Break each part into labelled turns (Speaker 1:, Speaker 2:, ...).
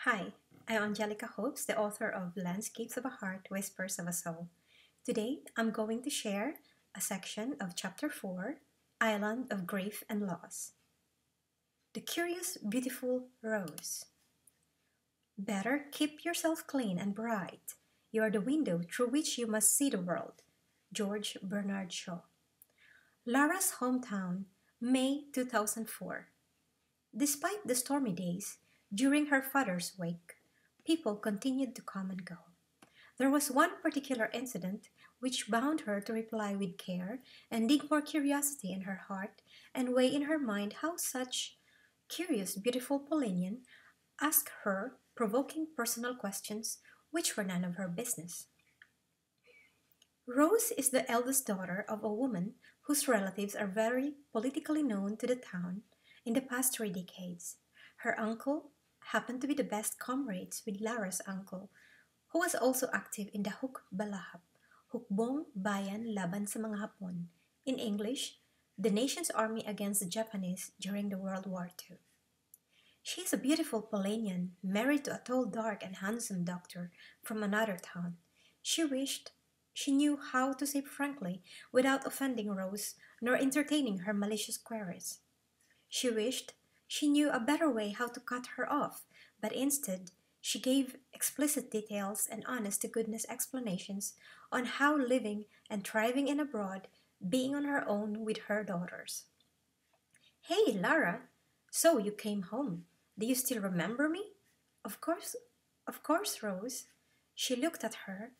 Speaker 1: Hi, I'm Angelica Hopes, the author of Landscapes of a Heart, Whispers of a Soul. Today, I'm going to share a section of Chapter 4, Island of Grief and Loss. The Curious, Beautiful Rose. Better keep yourself clean and bright. You are the window through which you must see the world. George Bernard Shaw. Lara's hometown, May 2004. Despite the stormy days, during her father's wake, people continued to come and go. There was one particular incident which bound her to reply with care and dig more curiosity in her heart and weigh in her mind how such curious, beautiful Polinian asked her provoking personal questions which were none of her business. Rose is the eldest daughter of a woman whose relatives are very politically known to the town in the past 3 decades. Her uncle happened to be the best comrades with Lara's uncle, who was also active in the Hukbalahap, Hukbong Bayan Laban sa mga Hapon, in English, the nation's army against the Japanese during the World War II. She is a beautiful Polanian, married to a tall, dark, and handsome doctor from another town. She wished she knew how to say frankly without offending Rose nor entertaining her malicious queries. She wished she knew a better way how to cut her off, but instead she gave explicit details and honest to goodness explanations on how living and thriving in abroad, being on her own with her daughters. Hey, Lara, so you came home. Do you still remember me? Of course, of course, Rose. She looked at her,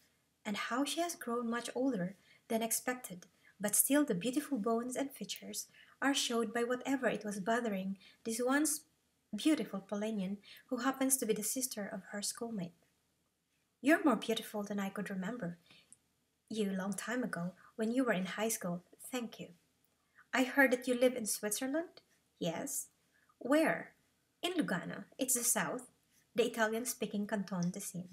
Speaker 1: and how she has grown much older than expected, but still the beautiful bones and features are showed by whatever it was bothering this once beautiful Polanian who happens to be the sister of her schoolmate. You're more beautiful than I could remember you long time ago when you were in high school. Thank you. I heard that you live in Switzerland? Yes. Where? In Lugano. It's the south, the Italian-speaking Canton Ticino.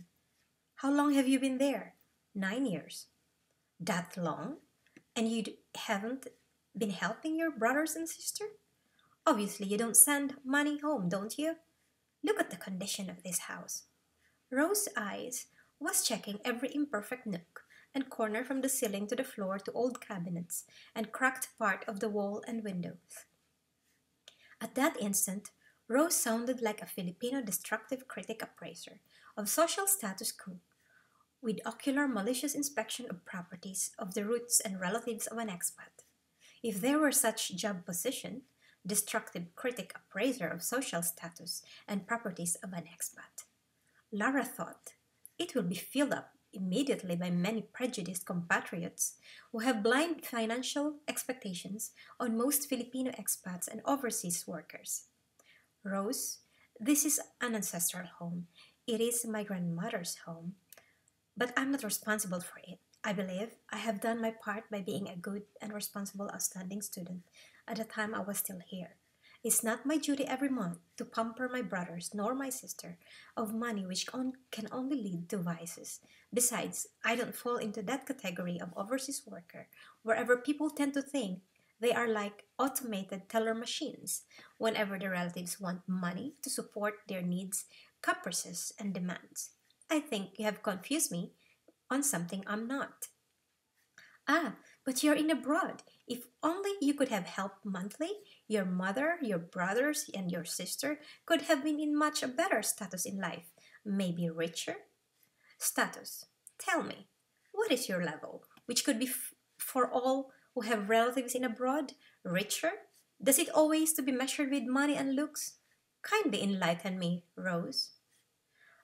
Speaker 1: How long have you been there? 9 years. That long? And you haven't been helping your brothers and sister? Obviously, you don't send money home, don't you? Look at the condition of this house. Rose's eyes was checking every imperfect nook and corner from the ceiling to the floor to old cabinets and cracked part of the wall and windows. At that instant, Rose sounded like a Filipino destructive critic appraiser of social status quo, with ocular malicious inspection of properties of the roots and relatives of an expat. If there were such job position, destructive critic appraiser of social status and properties of an expat. Lara thought it will be filled up immediately by many prejudiced compatriots who have blind financial expectations on most Filipino expats and overseas workers. Rose, this is an ancestral home. It is my grandmother's home, but I'm not responsible for it. I believe I have done my part by being a good and responsible outstanding student at the time I was still here. It's not my duty every month to pamper my brothers nor my sister of money which can only lead to vices. Besides, I don't fall into that category of overseas worker wherever people tend to think they are like automated teller machines whenever the relatives want money to support their needs, caprices, and demands. I think you have confused me on something I'm not. Ah, but you're in abroad. If only you could have helped monthly, your mother, your brothers, and your sister could have been in much a better status in life. Maybe richer? Status. Tell me, what is your level? Which could be for all who have relatives in abroad? Richer? Does it always to be measured with money and looks? Kindly enlighten me, Rose.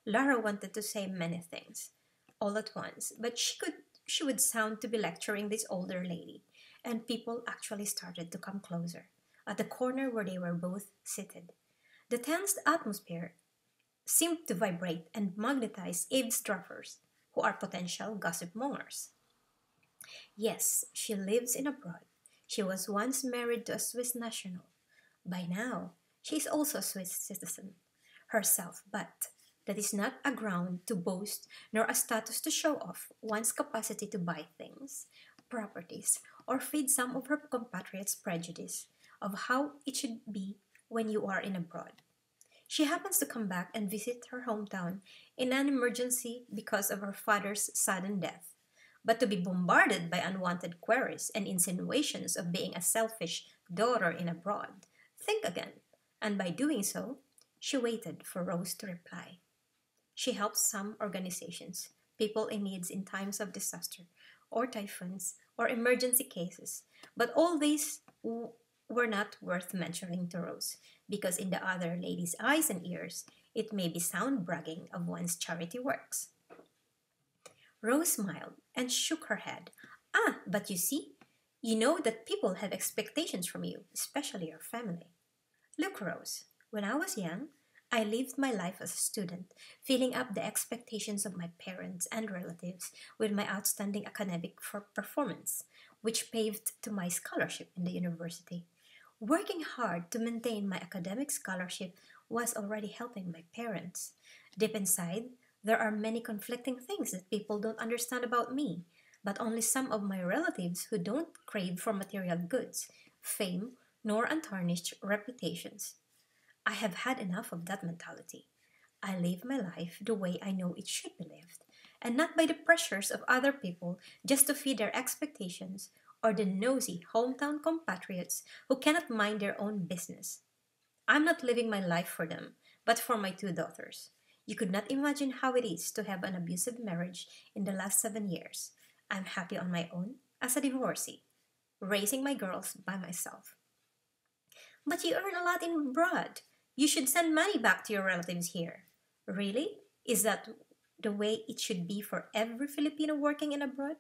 Speaker 1: Lara wanted to say many things all at once, but she would sound to be lecturing this older lady, and people actually started to come closer, at the corner where they were both seated. The tense atmosphere seemed to vibrate and magnetize eavesdroppers, who are potential gossip mongers. Yes, she lives in abroad. She was once married to a Swiss national. By now, she is also a Swiss citizen herself, but that is not a ground to boast nor a status to show off one's capacity to buy things, properties, or feed some of her compatriots' prejudice of how it should be when you are in abroad. She happens to come back and visit her hometown in an emergency because of her father's sudden death. But to be bombarded by unwanted queries and insinuations of being a selfish daughter in abroad, think again. And by doing so, she waited for Rose to reply. She helps some organizations, people in needs in times of disaster, or typhoons, or emergency cases. But all these were not worth mentioning to Rose, because in the other lady's eyes and ears, it may be sound bragging of one's charity works. Rose smiled and shook her head. Ah, but you see, you know that people have expectations from you, especially your family. Look, Rose, when I was young, I lived my life as a student, filling up the expectations of my parents and relatives with my outstanding academic performance, which paved to my scholarship in the university. Working hard to maintain my academic scholarship was already helping my parents. Deep inside, there are many conflicting things that people don't understand about me, but only some of my relatives who don't crave for material goods, fame, nor untarnished reputations. I have had enough of that mentality. I live my life the way I know it should be lived, and not by the pressures of other people just to feed their expectations or the nosy hometown compatriots who cannot mind their own business. I'm not living my life for them, but for my two daughters. You could not imagine how it is to have an abusive marriage in the last 7 years. I'm happy on my own as a divorcee, raising my girls by myself. But you earn a lot in abroad. You should send money back to your relatives here. Really? Is that the way it should be for every Filipino working in abroad?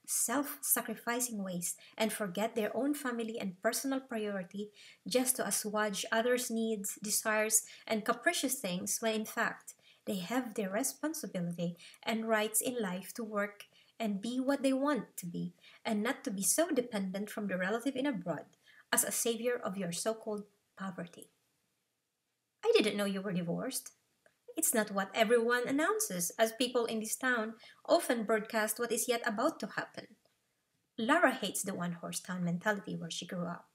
Speaker 1: Self sacrificing ways and forget their own family and personal priority just to assuage others' needs, desires, and capricious things when in fact they have their responsibility and rights in life to work and be what they want to be, and not to be so dependent from the relative in abroad as a savior of your so called poverty. I didn't know you were divorced. It's not what everyone announces, as people in this town often broadcast what is yet about to happen. Lara hates the one horse town mentality where she grew up.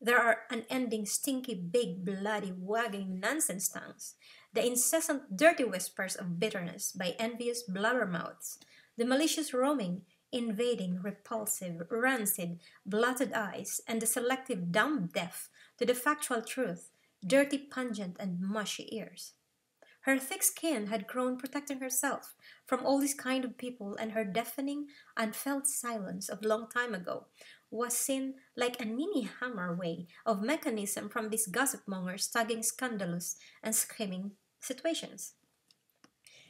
Speaker 1: There are unending, stinky, big, bloody, wagging nonsense tongues, the incessant dirty whispers of bitterness by envious blabbermouths, the malicious roaming, invading, repulsive, rancid, blotted eyes, and the selective dumb deaf to the factual truth, dirty, pungent, and mushy ears. Her thick skin had grown protecting herself from all these kind of people, and her deafening, unfelt silence of long time ago was seen like a ninny hammer way of mechanism from these gossip mongers tugging scandalous and screaming situations.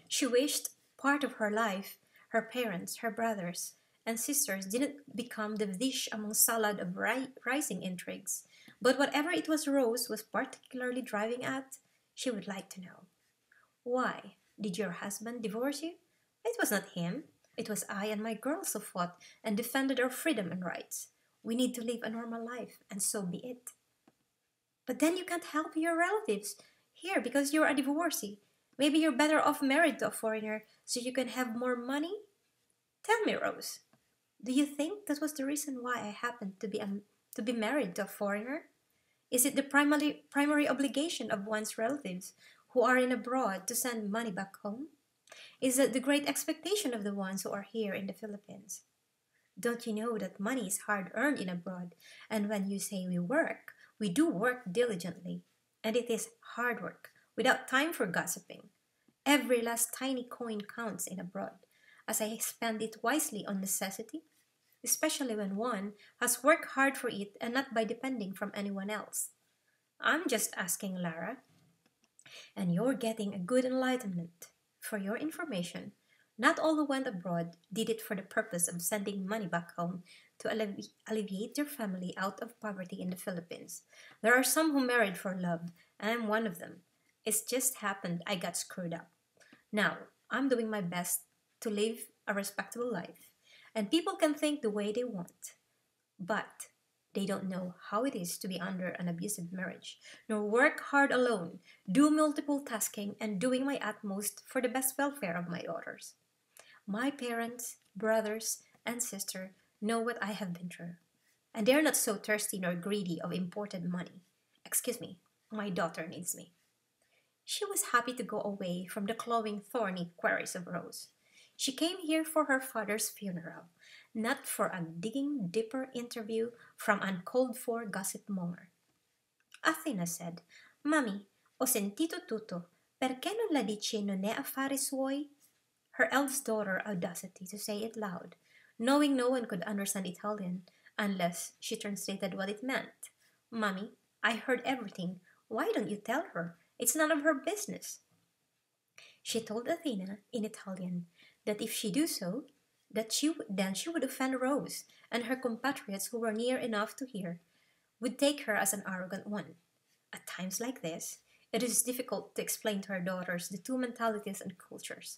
Speaker 1: She wished part of her life, her parents, her brothers, and sisters didn't become the dish among salad of rising intrigues. But whatever it was Rose was particularly driving at, she would like to know. Why? Did your husband divorce you? It was not him. It was I and my girls who fought and defended our freedom and rights. We need to live a normal life, and so be it. But then you can't help your relatives here because you're a divorcee. Maybe you're better off married to a foreigner so you can have more money? Tell me, Rose, do you think that was the reason why I happened to be married to a foreigner? Is it the primary obligation of one's relatives who are in abroad to send money back home? Is it the great expectation of the ones who are here in the Philippines? Don't you know that money is hard earned in abroad? And when you say we work, we do work diligently. And it is hard work, without time for gossiping. Every last tiny coin counts in abroad, as I spend it wisely on necessity, especially when one has worked hard for it and not by depending from anyone else. I'm just asking, Lara, and you're getting a good enlightenment. For your information, not all who went abroad did it for the purpose of sending money back home to alleviate their family out of poverty in the Philippines. There are some who married for love, and I'm one of them. It's just happened I got screwed up. Now, I'm doing my best to live a respectable life, and people can think the way they want. But they don't know how it is to be under an abusive marriage, nor work hard alone, do multiple tasking, and doing my utmost for the best welfare of my daughters. My parents, brothers, and sister know what I have been through, and they're not so thirsty nor greedy of imported money. Excuse me, my daughter needs me. She was happy to go away from the clawing, thorny queries of Rose. She came here for her father's funeral, not for a digging deeper interview from uncalled-for gossip monger. Athena said, Mami, ho sentito tutto. Perché non la dici non è affari suoi? Her eldest daughter audacity to say it loud, knowing no one could understand Italian unless she translated what it meant. Mummy, I heard everything. Why don't you tell her? It's none of her business. She told Athena in Italian that if she do so, then she would offend Rose and her compatriots who were near enough to hear would take her as an arrogant one. At times like this, it is difficult to explain to her daughters the two mentalities and cultures.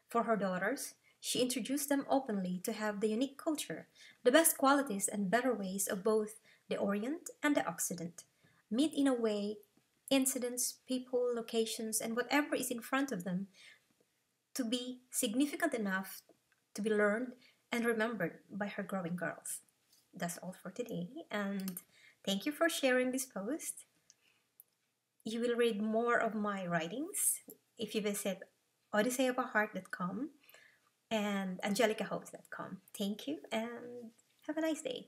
Speaker 1: For her daughters, she introduced them openly to have the unique culture, the best qualities and better ways of both the Orient and the Occident, meet in a way incidents, people, locations, and whatever is in front of them to be significant enough to be learned and remembered by her growing girls. That's all for today, and thank you for sharing this post. You will read more of my writings if you visit odysseyoftheheart.com and angelicahopes.com. Thank you and have a nice day.